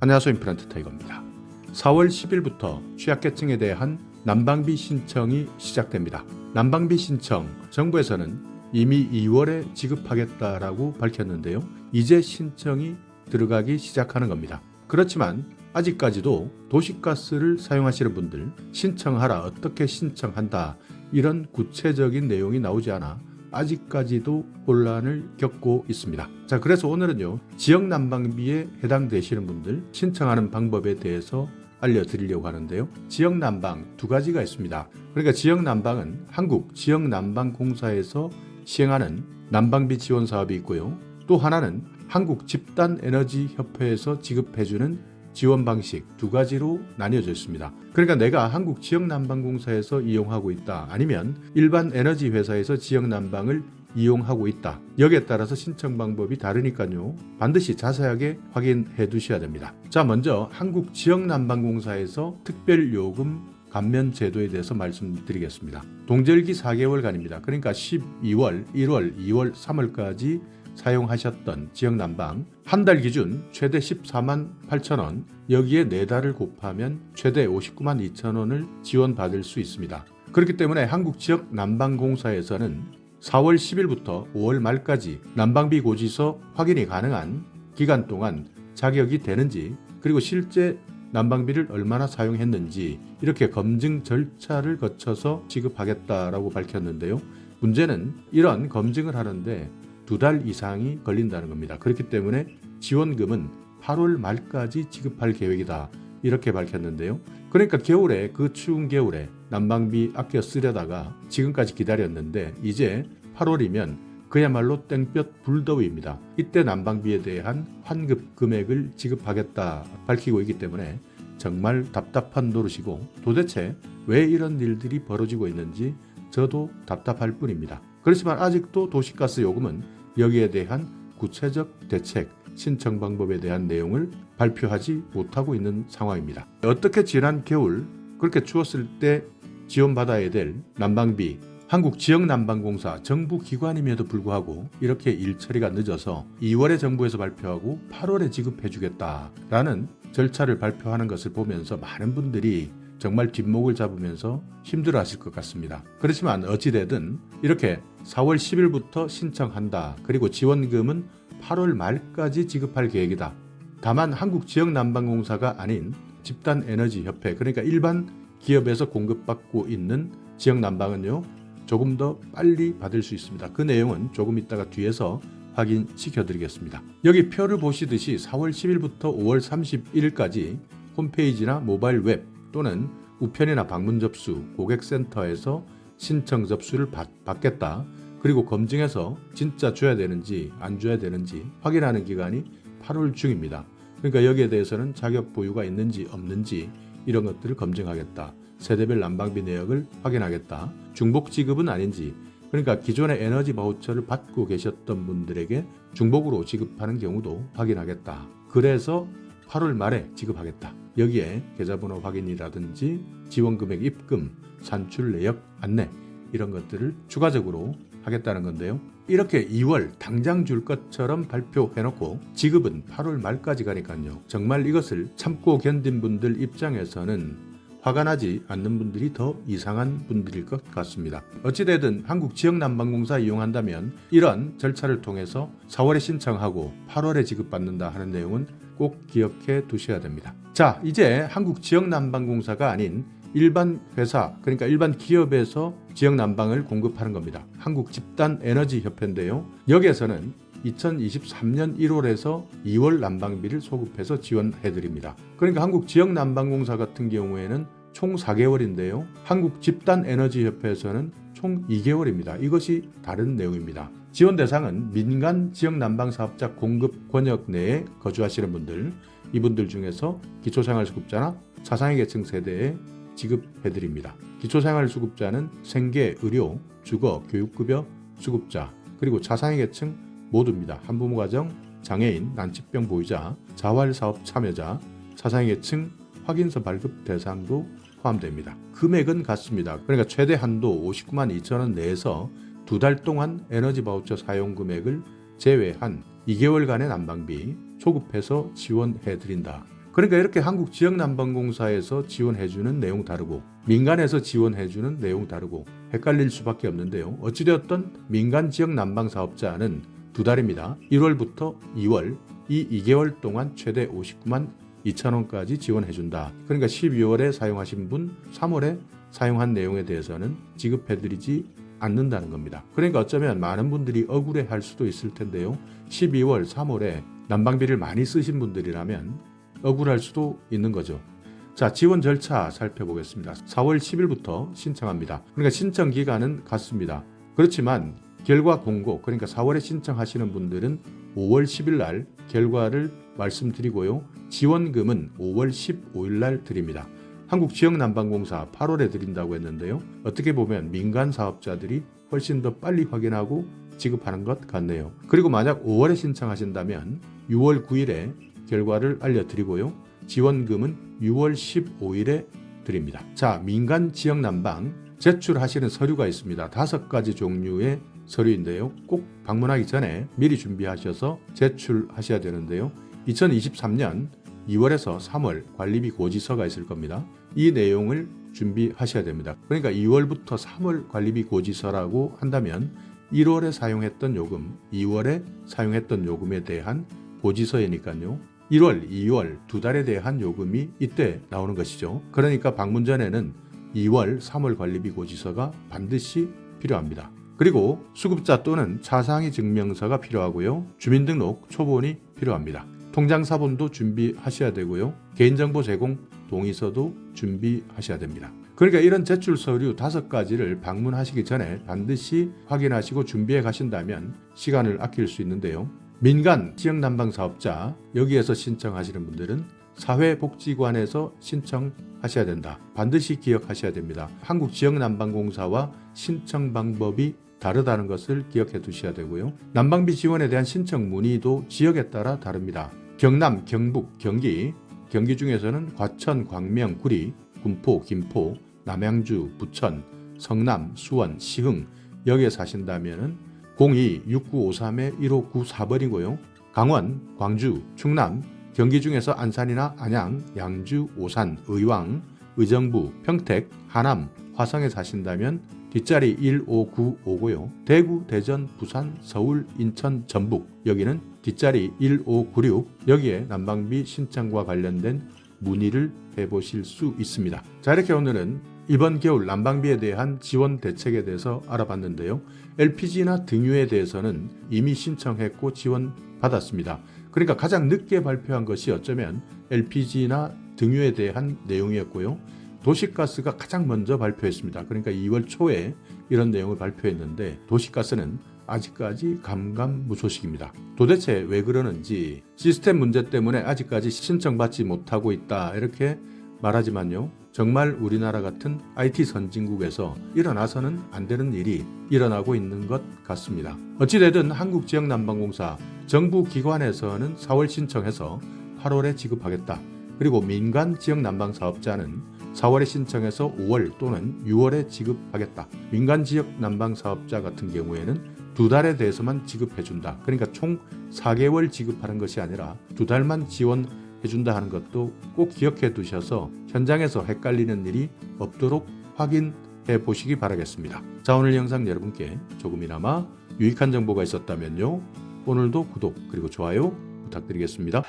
안녕하세요. 임플란트 타이거입니다. 4월 10일부터 취약계층에 대한 난방비 신청이 시작됩니다. 난방비 신청, 정부에서는 이미 2월에 지급하겠다라고 밝혔는데요. 이제 신청이 들어가기 시작하는 겁니다. 그렇지만 아직까지도 도시가스를 사용하시는 분들 신청하라, 어떻게 신청한다, 이런 구체적인 내용이 나오지 않아 아직까지도 혼란을 겪고 있습니다. 자, 그래서 오늘은요, 지역 난방비에 해당되시는 분들 신청하는 방법에 대해서 알려드리려고 하는데요. 지역 난방 두 가지가 있습니다. 그러니까 지역 난방은 한국 지역 난방공사에서 시행하는 난방비 지원 사업이 있고요. 또 하나는 한국 집단 에너지 협회에서 지급해주는 지원 방식 두 가지로 나뉘어져 있습니다. 그러니까 내가 한국 지역난방공사에서 이용하고 있다, 아니면 일반 에너지 회사에서 지역난방을 이용하고 있다, 여기에 따라서 신청 방법이 다르니까요, 반드시 자세하게 확인해 두셔야 됩니다. 자, 먼저 한국 지역난방공사에서 특별요금 감면 제도에 대해서 말씀드리겠습니다. 동절기 4개월간입니다. 그러니까 12월, 1월, 2월, 3월까지 사용하셨던 지역난방 한 달 기준 최대 14만 8천 원, 여기에 4달을 곱하면 최대 59만 2천 원을 지원받을 수 있습니다. 그렇기 때문에 한국지역난방공사에서는 4월 10일부터 5월 말까지 난방비 고지서 확인이 가능한 기간 동안 자격이 되는지, 그리고 실제 난방비를 얼마나 사용했는지 이렇게 검증 절차를 거쳐서 지급하겠다라고 밝혔는데요. 문제는 이런 검증을 하는데 2달 이상이 걸린다는 겁니다. 그렇기 때문에 지원금은 8월 말까지 지급할 계획이다, 이렇게 밝혔는데요. 그러니까 겨울에, 그 추운 겨울에 난방비 아껴 쓰려다가 지금까지 기다렸는데 이제 8월이면 그야말로 땡볕 불더위입니다. 이때 난방비에 대한 환급 금액을 지급하겠다 밝히고 있기 때문에 정말 답답한 노릇이고, 도대체 왜 이런 일들이 벌어지고 있는지 저도 답답할 뿐입니다. 그렇지만 아직도 도시가스 요금은 여기에 대한 구체적 대책, 신청 방법에 대한 내용을 발표하지 못하고 있는 상황입니다. 어떻게 지난 겨울 그렇게 추웠을 때 지원받아야 될 난방비, 한국 지역난방공사 정부 기관임에도 불구하고 이렇게 일 처리가 늦어서 2월에 정부에서 발표하고 8월에 지급해주겠다라는 절차를 발표하는 것을 보면서 많은 분들이 정말 뒷목을 잡으면서 힘들어하실 것 같습니다. 그렇지만 어찌되든 이렇게 4월 10일부터 신청한다, 그리고 지원금은 8월 말까지 지급할 계획이다. 다만 한국지역난방공사가 아닌 집단에너지협회, 그러니까 일반 기업에서 공급받고 있는 지역난방은요, 조금 더 빨리 받을 수 있습니다. 그 내용은 조금 이따가 뒤에서 확인시켜 드리겠습니다. 여기 표를 보시듯이 4월 10일부터 5월 31일까지 홈페이지나 모바일 웹 또는 우편이나 방문 접수, 고객센터에서 신청 접수를 받겠다. 그리고 검증해서 진짜 줘야 되는지 안 줘야 되는지 확인하는 기간이 8월 중입니다. 그러니까 여기에 대해서는 자격 보유가 있는지 없는지 이런 것들을 검증하겠다. 세대별 난방비 내역을 확인하겠다. 중복 지급은 아닌지, 그러니까 기존의 에너지 바우처를 받고 계셨던 분들에게 중복으로 지급하는 경우도 확인하겠다. 그래서 8월 말에 지급하겠다. 여기에 계좌번호 확인이라든지 지원금액 입금, 산출 내역 안내 이런 것들을 추가적으로 하겠다는 건데요. 이렇게 2월 당장 줄 것처럼 발표해놓고 지급은 8월 말까지 가니까요. 정말 이것을 참고 견딘 분들 입장에서는 화가 나지 않는 분들이 더 이상한 분들일 것 같습니다. 어찌되든 한국지역난방공사 이용한다면 이런 절차를 통해서 4월에 신청하고 8월에 지급받는다 하는 내용은 꼭 기억해 두셔야 됩니다. 자, 이제 한국지역난방공사가 아닌 일반 회사, 그러니까 일반 기업에서 지역난방을 공급하는 겁니다. 한국집단에너지협회인데요. 여기에서는 2023년 1월에서 2월 난방비를 소급해서 지원해드립니다. 그러니까 한국지역난방공사 같은 경우에는 총 4개월인데요. 한국집단에너지협회에서는 총 2개월입니다. 이것이 다른 내용입니다. 지원 대상은 민간 지역난방사업자 공급 권역 내에 거주하시는 분들, 이분들 중에서 기초생활수급자나 차상위 계층 세대에 지급해드립니다. 기초생활수급자는 생계, 의료, 주거, 교육급여 수급자, 그리고 차상위 계층 모두입니다. 한부모 가정, 장애인, 난치병 보유자, 자활사업 참여자, 차상위 계층 확인서 발급 대상도 포함됩니다. 금액은 같습니다. 그러니까 최대 한도 59만 2천 원 내에서 2달 동안 에너지 바우처 사용 금액을 제외한 2개월간의 난방비 소급해서 지원해드린다. 그러니까 이렇게 한국지역난방공사에서 지원해주는 내용 다르고 민간에서 지원해주는 내용 다르고 헷갈릴 수밖에 없는데요. 어찌되었든 민간지역난방사업자는 2달입니다. 1월부터 2월 이 2개월 동안 최대 59만 2천 원까지 지원해준다. 그러니까 12월에 사용하신 분 3월에 사용한 내용에 대해서는 지급해드리지 않는다는 겁니다. 그러니까 어쩌면 많은 분들이 억울해할 수도 있을 텐데요. 12월, 3월에 난방비를 많이 쓰신 분들이라면 억울할 수도 있는 거죠. 자, 지원 절차 살펴보겠습니다. 4월 10일부터 신청합니다. 그러니까 신청 기간은 같습니다. 그렇지만 결과 공고, 그러니까 4월에 신청하시는 분들은 5월 10일 날 결과를 말씀드리고요. 지원금은 5월 15일 날 드립니다. 한국지역난방공사 8월에 드린다고 했는데요. 어떻게 보면 민간 사업자들이 훨씬 더 빨리 확인하고 지급하는 것 같네요. 그리고 만약 5월에 신청하신다면 6월 9일에 결과를 알려드리고요. 지원금은 6월 15일에 드립니다. 자, 민간 지역난방 제출하시는 서류가 있습니다. 5가지 종류의 서류인데요. 꼭 방문하기 전에 미리 준비하셔서 제출하셔야 되는데요. 2023년 2월에서 3월 관리비 고지서가 있을 겁니다. 이 내용을 준비하셔야 됩니다. 그러니까 2월부터 3월 관리비 고지서라고 한다면 1월에 사용했던 요금, 2월에 사용했던 요금에 대한 고지서이니까요. 1월, 2월 2달에 대한 요금이 이때 나오는 것이죠. 그러니까 방문 전에는 2월, 3월 관리비 고지서가 반드시 필요합니다. 그리고 수급자 또는 차상위 증명서가 필요하고요. 주민등록 초본이 필요합니다. 통장사본도 준비하셔야 되고요. 개인정보 제공 동의서도 준비하셔야 됩니다. 그러니까 이런 제출 서류 5가지를 방문하시기 전에 반드시 확인하시고 준비해 가신다면 시간을 아낄 수 있는데요. 민간 지역난방사업자 여기에서 신청하시는 분들은 사회복지관에서 신청하셔야 된다. 반드시 기억하셔야 됩니다. 한국지역난방공사와 신청 방법이 다르다는 것을 기억해 두셔야 되고요. 난방비 지원에 대한 신청 문의도 지역에 따라 다릅니다. 경남, 경북, 경기 중에서는 과천, 광명, 구리, 군포, 김포, 남양주, 부천, 성남, 수원, 시흥 여기에 사신다면 02-6953-1594번이고요. 강원, 광주, 충남, 경기 중에서 안산이나 안양, 양주, 오산, 의왕, 의정부, 평택, 하남, 화성에 사신다면 뒷자리 1595고요. 대구, 대전, 부산, 서울, 인천, 전북 여기는 뒷자리 1596 여기에 난방비 신청과 관련된 문의를 해보실 수 있습니다. 자, 이렇게 오늘은 이번 겨울 난방비에 대한 지원 대책에 대해서 알아봤는데요. LPG나 등유에 대해서는 이미 신청했고 지원받았습니다. 그러니까 가장 늦게 발표한 것이 어쩌면 LPG나 등유에 대한 내용이었고요. 도시가스가 가장 먼저 발표했습니다. 그러니까 2월 초에 이런 내용을 발표했는데 도시가스는 아직까지 감감무소식입니다. 도대체 왜 그러는지 시스템 문제 때문에 아직까지 신청받지 못하고 있다 이렇게 말하지만요. 정말 우리나라 같은 IT 선진국에서 일어나서는 안 되는 일이 일어나고 있는 것 같습니다. 어찌되든 한국지역난방공사 정부 기관에서는 4월 신청해서 8월에 지급하겠다. 그리고 민간 지역난방사업자는 4월에 신청해서 5월 또는 6월에 지급하겠다. 민간 지역 난방 사업자 같은 경우에는 2달에 대해서만 지급해준다. 그러니까 총 4개월 지급하는 것이 아니라 2달만 지원해준다 하는 것도 꼭 기억해 두셔서 현장에서 헷갈리는 일이 없도록 확인해 보시기 바라겠습니다. 자, 오늘 영상 여러분께 조금이나마 유익한 정보가 있었다면요. 오늘도 구독 그리고 좋아요 부탁드리겠습니다.